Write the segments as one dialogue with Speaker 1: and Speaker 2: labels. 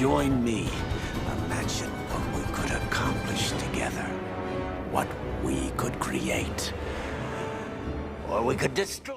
Speaker 1: join me. Imagine what we could accomplish together. What we could create. Or we could destroy.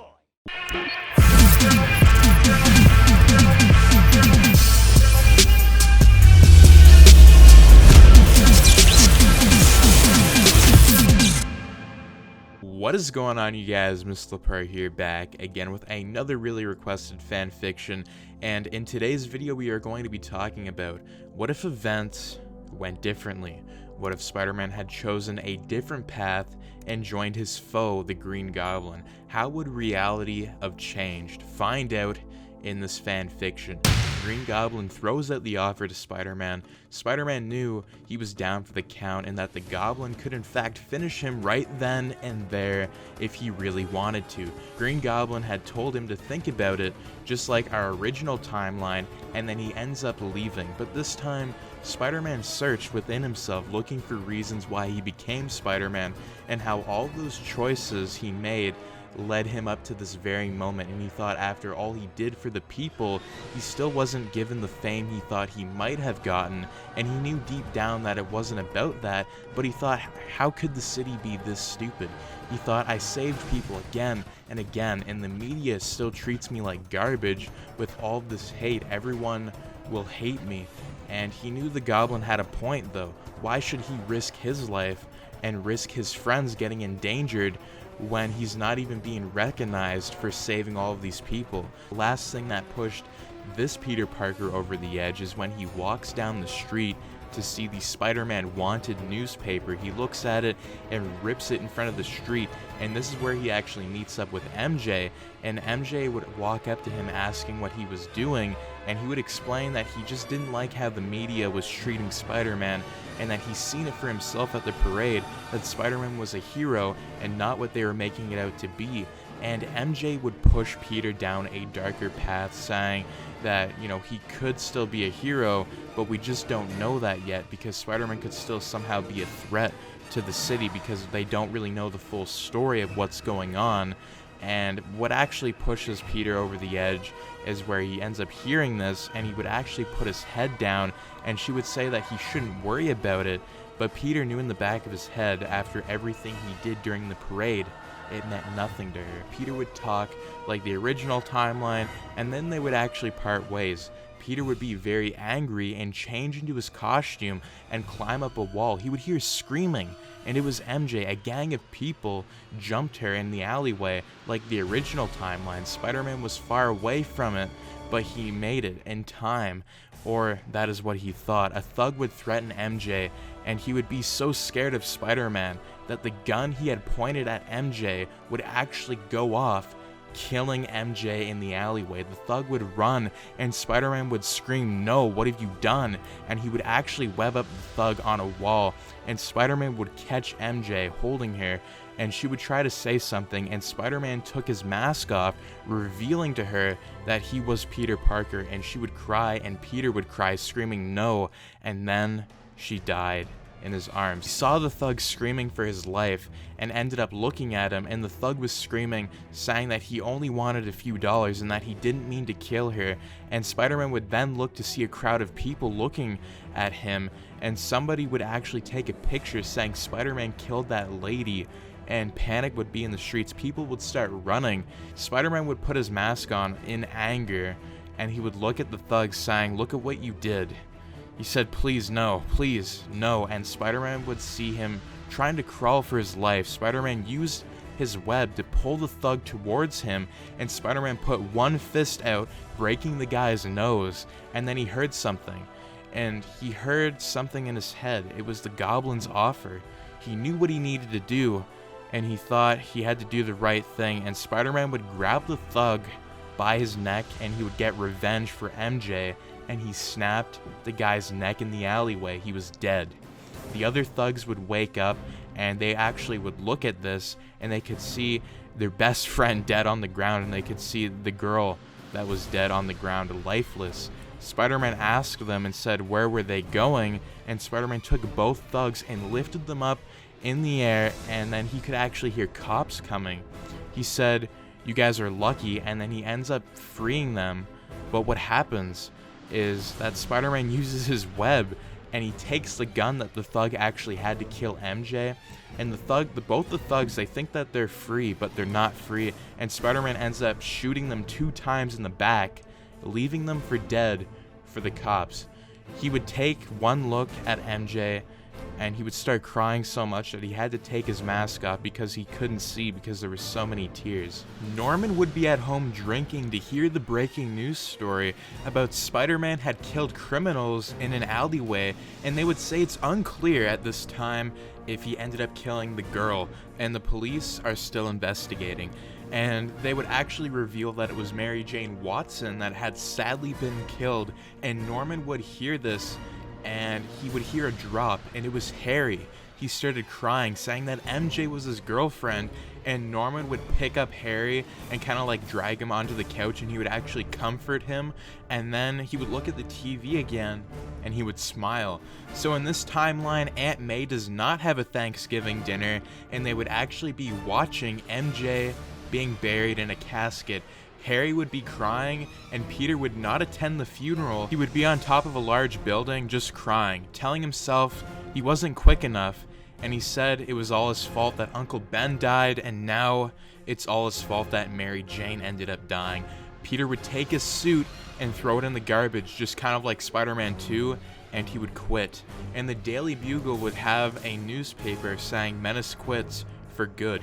Speaker 2: What is going on, you guys? Mr. Per here, back again with another really requested fan fiction, and in today's video we are going to be talking about what if events went differently. What if Spider-Man had chosen a different path and joined his foe, the Green Goblin? How would reality have changed? Find out in this fan fiction. Green Goblin throws out the offer to Spider-Man. Spider-Man knew he was down for the count and that the Goblin could in fact finish him right then and there if he really wanted to. Green Goblin had told him to think about it, just like our original timeline, and then he ends up leaving. But this time, Spider-Man searched within himself, looking for reasons why he became Spider-Man and how all those choices he made led him up to this very moment. And he thought after all he did for the people, he still wasn't given the fame he thought he might have gotten, and he knew deep down that it wasn't about that. But he thought, how could the city be this stupid? He thought, I saved people again and again, and the media still treats me like garbage. With all this hate, everyone will hate me. And he knew the Goblin had a point though. Why should he risk his life and risk his friends getting endangered when he's not even being recognized for saving all of these people? The last thing that pushed this Peter Parker over the edge is when he walks down the street to see the Spider-Man Wanted newspaper. He looks at it and rips it in front of the street, and this is where he actually meets up with MJ, and MJ would walk up to him asking what he was doing, and he would explain that he just didn't like how the media was treating Spider-Man, and that he's seen it for himself at the parade, that Spider-Man was a hero and not what they were making it out to be. And MJ would push Peter down a darker path, saying that, you know, he could still be a hero, but we just don't know that yet, because Spider-Man could still somehow be a threat to the city because they don't really know the full story of what's going on. And what actually pushes Peter over the edge is where he ends up hearing this, and he would actually put his head down, and she would say that he shouldn't worry about it. But Peter knew in the back of his head, after everything he did during the parade, it meant nothing to her. Peter would talk like the original timeline, and then they would actually part ways. Peter would be very angry and change into his costume and climb up a wall. He would hear screaming, and it was MJ. A gang of people jumped her in the alleyway like the original timeline. Spider-Man was far away from it, but he made it in time, or that is what he thought. A thug would threaten MJ, and he would be so scared of Spider-Man that the gun he had pointed at MJ would actually go off, killing MJ in the alleyway. The thug would run, and Spider-Man would scream, "No, what have you done?" And he would actually web up the thug on a wall, and Spider-Man would catch MJ holding her, and she would try to say something, and Spider-Man took his mask off, revealing to her that he was Peter Parker, and she would cry, and Peter would cry, screaming "no," and then she died in his arms. He saw the thug screaming for his life and ended up looking at him, and the thug was screaming, saying that he only wanted a few dollars and that he didn't mean to kill her. And Spider-Man would then look to see a crowd of people looking at him, and somebody would actually take a picture saying Spider-Man killed that lady, and panic would be in the streets. People would start running. Spider-Man would put his mask on in anger, and he would look at the thug saying, "Look at what you did." He said, "Please, no, please, no," and Spider-Man would see him trying to crawl for his life. Spider-Man used his web to pull the thug towards him, and Spider-Man put one fist out, breaking the guy's nose, and then he heard something. And he heard something in his head. It was the Goblin's offer. He knew what he needed to do, and he thought he had to do the right thing, and Spider-Man would grab the thug by his neck, and he would get revenge for MJ, and he snapped the guy's neck in the alleyway. He was dead. The other thugs would wake up, and they actually would look at this, and they could see their best friend dead on the ground, and they could see the girl that was dead on the ground, lifeless. Spider-Man asked them and said, where were they going? And Spider-Man took both thugs and lifted them up in the air, and then he could actually hear cops coming. He said, "You guys are lucky," and then he ends up freeing them. But what happens? is that Spider-Man uses his web and he takes the gun that the thug actually had to kill MJ. And both the thugs, they think that they're free, but they're not free. And Spider-Man ends up shooting them 2 times in the back, leaving them for dead for the cops. He would take one look at MJ and he would start crying so much that he had to take his mask off because he couldn't see because there were so many tears. Norman would be at home drinking to hear the breaking news story about Spider-Man had killed criminals in an alleyway, and they would say it's unclear at this time if he ended up killing the girl, and the police are still investigating. And they would actually reveal that it was Mary Jane Watson that had sadly been killed, and Norman would hear this and he would hear a drop, and it was Harry. He started crying, saying that MJ was his girlfriend, and Norman would pick up Harry and kind of like drag him onto the couch, and he would actually comfort him, and then he would look at the TV again and he would smile. So in this timeline, Aunt May does not have a Thanksgiving dinner, and they would actually be watching MJ being buried in a casket. Harry would be crying, and Peter would not attend the funeral. He would be on top of a large building just crying, telling himself he wasn't quick enough, and he said it was all his fault that Uncle Ben died, and now it's all his fault that Mary Jane ended up dying. Peter would take his suit and throw it in the garbage, just kind of like Spider-Man 2, and he would quit. And the Daily Bugle would have a newspaper saying Menace quits for good, ?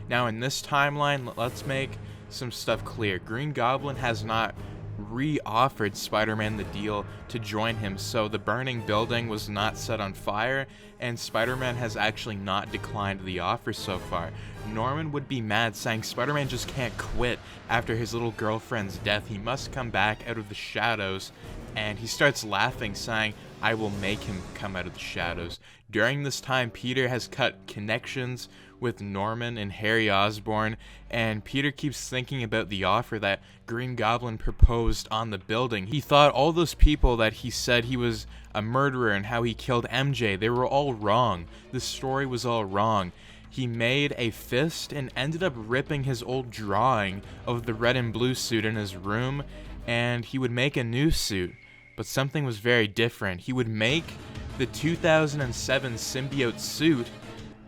Speaker 2: Now in this timeline, let's make some stuff clear. Green Goblin has not re-offered Spider-Man the deal to join him, so the burning building was not set on fire, and Spider-Man has actually not declined the offer so far. Norman would be mad, saying Spider-Man just can't quit after his little girlfriend's death. He must come back out of the shadows, and he starts laughing, saying, I will make him come out of the shadows. During this time, Peter has cut connections with Norman and Harry Osborn, and Peter keeps thinking about the offer that Green Goblin proposed on the building. He thought all those people that he said he was a murderer and how he killed MJ, they were all wrong. The story was all wrong. He made a fist and ended up ripping his old drawing of the red and blue suit in his room, and he would make a new suit. But something was very different. He would make the 2007 symbiote suit,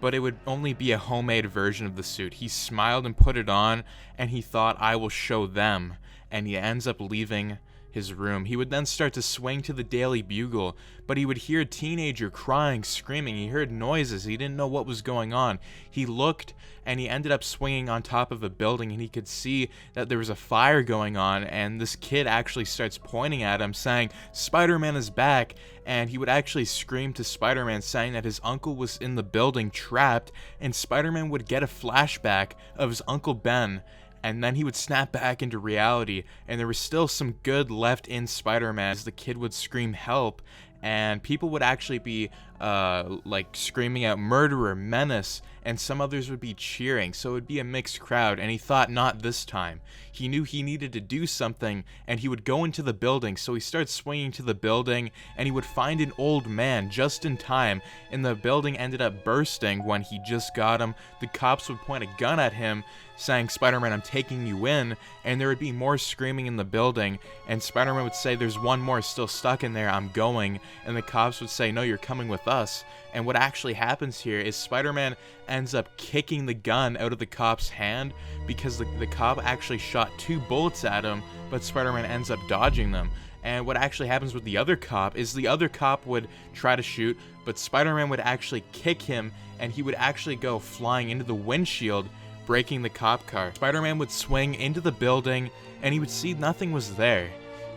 Speaker 2: but it would only be a homemade version of the suit. He smiled and put it on, and he thought, I will show them. And he ends up leaving his room. He would then start to swing to the Daily Bugle, but he would hear a teenager crying, screaming. He heard noises. He didn't know what was going on. He looked, and he ended up swinging on top of a building, and he could see that there was a fire going on, and this kid actually starts pointing at him, saying, Spider-Man is back, and he would actually scream to Spider-Man, saying that his uncle was in the building trapped, and Spider-Man would get a flashback of his Uncle Ben, and then he would snap back into reality, and there was still some good left in Spider-Man as the kid would scream help, and people would actually be like screaming out murderer, menace, and some others would be cheering, so it would be a mixed crowd. And he thought, not this time. He knew he needed to do something, and he would go into the building, so he starts swinging to the building, and he would find an old man just in time, and the building ended up bursting when he just got him. The cops would point a gun at him, saying, Spider-Man, I'm taking you in, and there would be more screaming in the building, and Spider-Man would say, there's one more still stuck in there, I'm going, and the cops would say, no, you're coming with us. And what actually happens here is Spider-Man ends up kicking the gun out of the cop's hand, because the cop actually shot 2 bullets at him, but Spider-Man ends up dodging them. And what actually happens with the other cop is the other cop would try to shoot, but Spider-Man would actually kick him, and he would actually go flying into the windshield, breaking the cop car. Spider-Man would swing into the building, and he would see nothing was there.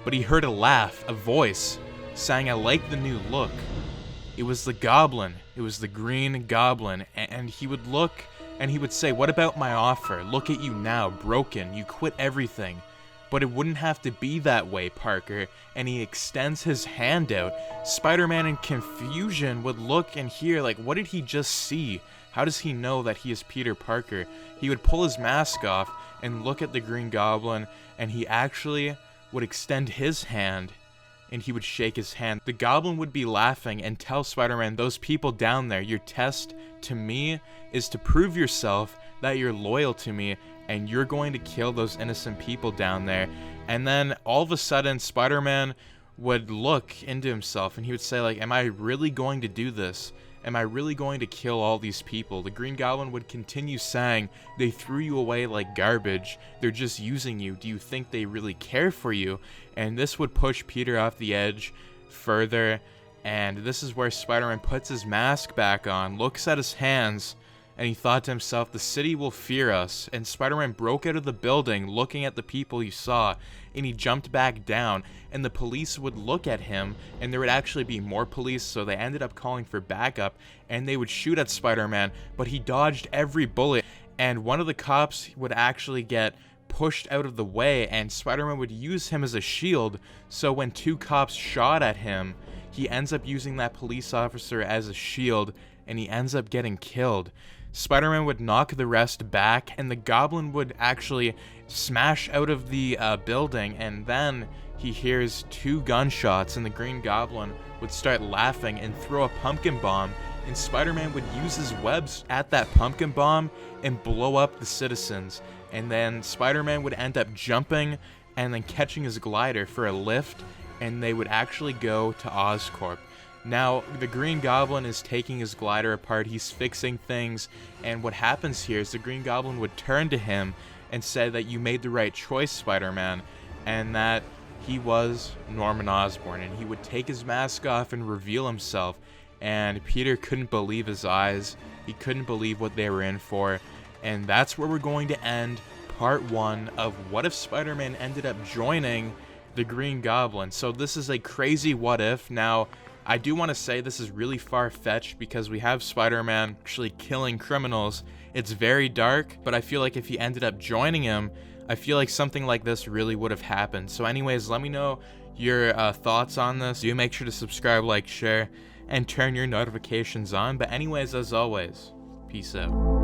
Speaker 2: But he heard a laugh, a voice, saying, I like the new look. It was the Goblin. It was the Green Goblin. And he would look, and he would say, what about my offer? Look at you now, broken. You quit everything. But it wouldn't have to be that way, Parker. And he extends his hand out. Spider-Man in confusion would look and hear, like, what did he just see? How does he know that he is Peter Parker? He would pull his mask off and look at the Green Goblin, and he actually would extend his hand and he would shake his hand. The Goblin would be laughing and tell Spider-Man, those people down there, your test to me is to prove yourself that you're loyal to me, and you're going to kill those innocent people down there. And then all of a sudden, Spider-Man would look into himself and he would say, like, am I really going to do this? Am I really going to kill all these people? The Green Goblin would continue saying, they threw you away like garbage. They're just using you. Do you think they really care for you? And this would push Peter off the edge further. And this is where Spider-Man puts his mask back on, looks at his hands, and he thought to himself, the city will fear us. And Spider-Man broke out of the building looking at the people he saw, and he jumped back down, and the police would look at him, and there would actually be more police, so they ended up calling for backup, and they would shoot at Spider-Man, but he dodged every bullet, and one of the cops would actually get pushed out of the way, and Spider-Man would use him as a shield, so when two cops shot at him, he ends up using that police officer as a shield, and he ends up getting killed. Spider-Man would knock the rest back, and the Goblin would actually smash out of the building, and then he hears 2 gunshots, and the Green Goblin would start laughing and throw a pumpkin bomb, and Spider-Man would use his webs at that pumpkin bomb and blow up the citizens. And then Spider-Man would end up jumping and then catching his glider for a lift, and they would actually go to Oscorp. Now, the Green Goblin is taking his glider apart, he's fixing things, and what happens here is the Green Goblin would turn to him and say that you made the right choice, Spider-Man, and that he was Norman Osborn, and he would take his mask off and reveal himself, and Peter couldn't believe his eyes, he couldn't believe what they were in for, and that's where we're going to end part 1 of what if Spider-Man ended up joining the Green Goblin. So this is a crazy what if. Now, I do want to say this is really far-fetched because we have Spider-Man actually killing criminals. It's very dark, but I feel like if he ended up joining him, I feel like something like this really would have happened. So anyways, let me know your thoughts on this. Do make sure to subscribe, like, share, and turn your notifications on. But anyways, as always, peace out.